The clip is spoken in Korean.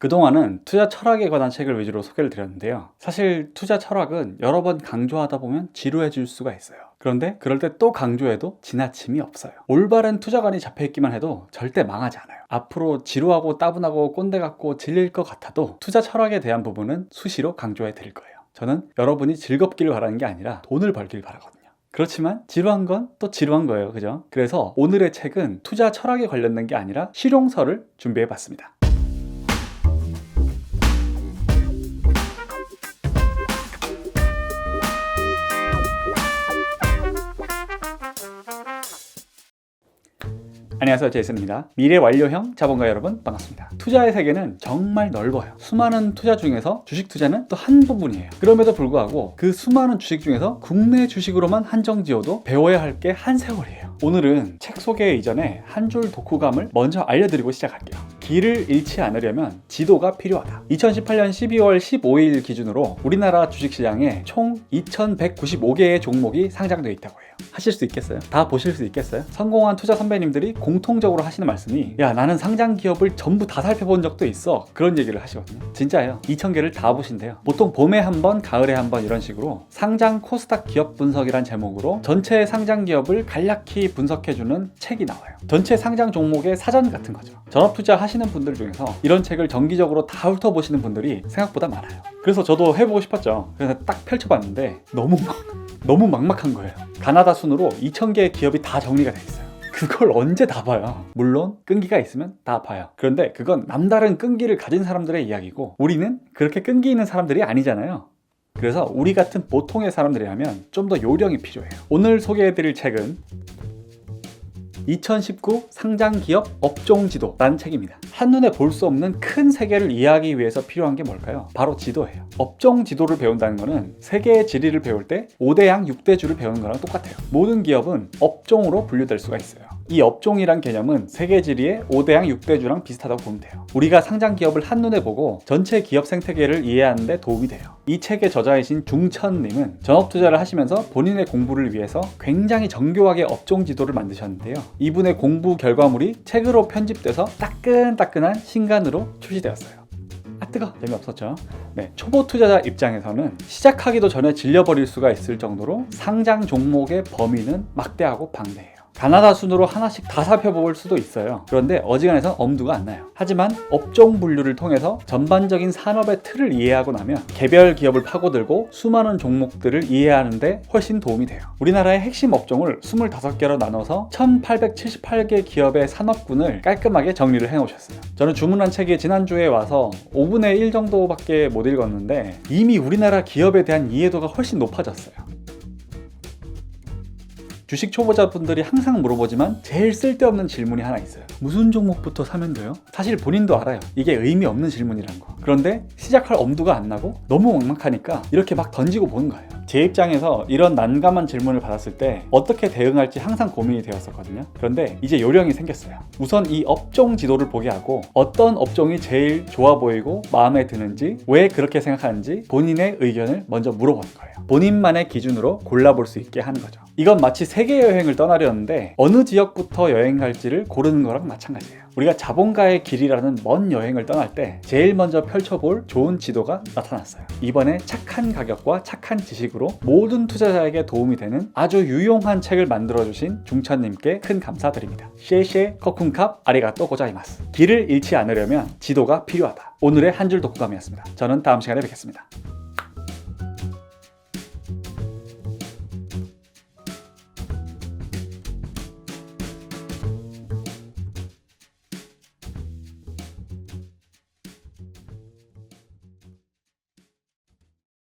그동안은 투자 철학에 관한 책을 위주로 소개를 드렸는데요. 사실 투자 철학은 여러 번 강조하다 보면 지루해질 수가 있어요. 그런데 그럴 때 또 강조해도 지나침이 없어요. 올바른 투자관이 잡혀있기만 해도 절대 망하지 않아요. 앞으로 지루하고 따분하고 꼰대 같고 질릴 것 같아도 투자 철학에 대한 부분은 수시로 강조해 드릴 거예요. 저는 여러분이 즐겁기를 바라는 게 아니라 돈을 벌길 바라거든요. 그렇지만 지루한 건 또 지루한 거예요. 그죠? 그래서 오늘의 책은 투자 철학에 관련된 게 아니라 실용서를 준비해 봤습니다. 안녕하세요, 제이슨입니다. 미래 완료형 자본가 여러분 반갑습니다. 투자의 세계는 정말 넓어요. 수많은 투자 중에서 주식 투자는 또 한 부분이에요. 그럼에도 불구하고 그 수많은 주식 중에서 국내 주식으로만 한정 지어도 배워야 할 게 한 세월이에요. 오늘은 책 소개 이전에 한 줄 독후감을 먼저 알려드리고 시작할게요. 길을 잃지 않으려면 지도가 필요하다. 2018년 12월 15일 기준으로 우리나라 주식시장에 총 2195개의 종목이 상장되어 있다고 해요. 하실 수 있겠어요? 다 보실 수 있겠어요? 성공한 투자 선배님들이 공통적으로 하시는 말씀이 야, 나는 상장 기업을 전부 다 살펴본 적도 있어. 그런 얘기를 하시거든요. 진짜예요. 2000개를 다 보신대요. 보통 봄에 한 번, 가을에 한 번 이런 식으로 상장 코스닥 기업 분석이란 제목으로 전체 상장 기업을 간략히 분석해주는 책이 나와요. 전체 상장 종목의 사전 같은 거죠. 전업 투자 하시는 분들 중에서 이런 책을 정기적으로 다 훑어보시는 분들이 생각보다 많아요. 그래서 저도 해보고 싶었죠. 그래서 딱 펼쳐봤는데 너무 막막한 거예요. 가나다 순으로 2000개의 기업이 다 정리가 돼 있어요. 그걸 언제 다 봐요? 물론 끈기가 있으면 다 봐요. 그런데 그건 남다른 끈기를 가진 사람들의 이야기고 우리는 그렇게 끈기 있는 사람들이 아니잖아요. 그래서 우리 같은 보통의 사람들이라면 좀 더 요령이 필요해요. 오늘 소개해드릴 책은 2019 상장기업 업종지도라는 책입니다. 한눈에 볼 수 없는 큰 세계를 이해하기 위해서 필요한 게 뭘까요? 바로 지도예요. 업종지도를 배운다는 거는 세계의 지리를 배울 때 5대양 6대주를 배우는 거랑 똑같아요. 모든 기업은 업종으로 분류될 수가 있어요. 이 업종이란 개념은 세계 지리의 5대양 6대주랑 비슷하다고 보면 돼요. 우리가 상장 기업을 한눈에 보고 전체 기업 생태계를 이해하는 데 도움이 돼요. 이 책의 저자이신 중천님은 전업 투자를 하시면서 본인의 공부를 위해서 굉장히 정교하게 업종 지도를 만드셨는데요. 이분의 공부 결과물이 책으로 편집돼서 따끈따끈한 신간으로 출시되었어요. 뜨거! 재미없었죠? 네, 초보 투자자 입장에서는 시작하기도 전에 질려버릴 수가 있을 정도로 상장 종목의 범위는 막대하고 방대해요. 가나다 순으로 하나씩 다 살펴볼 수도 있어요. 그런데 어지간해서 엄두가 안 나요. 하지만 업종 분류를 통해서 전반적인 산업의 틀을 이해하고 나면 개별 기업을 파고들고 수많은 종목들을 이해하는 데 훨씬 도움이 돼요. 우리나라의 핵심 업종을 25개로 나눠서 1878개 기업의 산업군을 깔끔하게 정리를 해놓으셨어요. 저는 주문한 책이 지난주에 와서 5분의 1 정도밖에 못 읽었는데 이미 우리나라 기업에 대한 이해도가 훨씬 높아졌어요. 주식 초보자분들이 항상 물어보지만 제일 쓸데없는 질문이 하나 있어요. 무슨 종목부터 사면 돼요? 사실 본인도 알아요. 이게 의미 없는 질문이란 거. 그런데 시작할 엄두가 안 나고 너무 막막하니까 이렇게 막 던지고 보는 거예요. 제 입장에서 이런 난감한 질문을 받았을 때 어떻게 대응할지 항상 고민이 되었었거든요. 그런데 이제 요령이 생겼어요. 우선 이 업종 지도를 보게 하고 어떤 업종이 제일 좋아 보이고 마음에 드는지, 왜 그렇게 생각하는지 본인의 의견을 먼저 물어보는 거예요. 본인만의 기준으로 골라볼 수 있게 하는 거죠. 이건 마치 세계 여행을 떠나려는데 어느 지역부터 여행 갈지를 고르는 거랑 마찬가지예요. 우리가 자본가의 길이라는 먼 여행을 떠날 때 제일 먼저 펼쳐볼 좋은 지도가 나타났어요. 이번에 착한 가격과 착한 지식으로 모든 투자자에게 도움이 되는 아주 유용한 책을 만들어주신 중천님께 큰 감사드립니다. 셰셰 커쿤캅 아리가또 고자이마스. 길을 잃지 않으려면 지도가 필요하다. 오늘의 한 줄 독후감이었습니다. 저는 다음 시간에 뵙겠습니다.